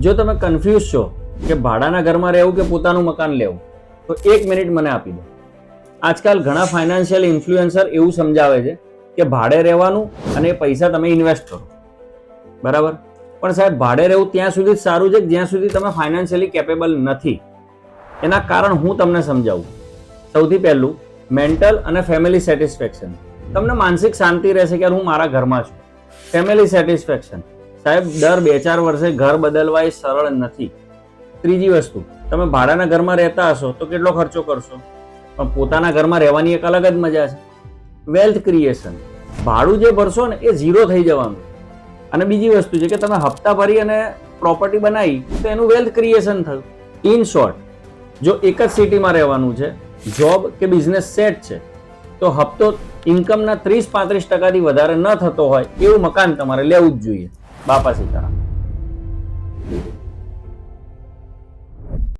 જો તમે કન્ફ્યુઝ છો કે ભાડાના ઘરમાં રહેવું કે પોતાનું મકાન લેવું, તો 1 મિનિટ મને આપી દો. આજકાલ ઘણા ફાઇનાન્શિયલ ઇન્ફ્લુએન્સર એવું સમજાવે છે કે ભાડે રહેવાનું અને એ પૈસા તમે ઇન્વેસ્ટ કરો, બરાબર? પણ સાહેબ, ભાડે રહેવું ત્યાં સુધી જ સારું છે જ્યાં સુધી તમે ફાઇનાન્શિયલી કેપેબલ નથી. એના કારણ હું તમને સમજાવું. સૌથી પહેલું, મેન્ટલ અને ફેમિલી સેટિસ્ફેક્શન. તમને માનસિક શાંતિ રહેશે કે હું મારા ઘરમાં છું. ફેમિલી સેટિસ્ફેક્શન, સાહેબ, દર 2-4 વર્ષે ઘર બદલવા એ સરળ નથી. ત્રીજી વસ્તુ, તમે ભાડાના ઘરમાં રહેતા હશો તો કેટલો ખર્ચો કરશો, પણ પોતાના ઘરમાં રહેવાની એક અલગ જ મજા છે. વેલ્થ ક્રિએશન, ભાડું જે ભરશો ને એ ઝીરો થઈ જવાનું. અને બીજી વસ્તુ છે કે તમે હપ્તા ભરી અને પ્રોપર્ટી બનાવી તો એનું વેલ્થ ક્રિએશન થયું. ઇન શોર્ટ, જો એક જ સિટીમાં રહેવાનું છે, જોબ કે બિઝનેસ સેટ છે, તો હપ્તો ઇન્કમના 30-35% વધારે ન થતો હોય એવું મકાન તમારે લેવું જ જોઈએ. બાપા સીતારામ.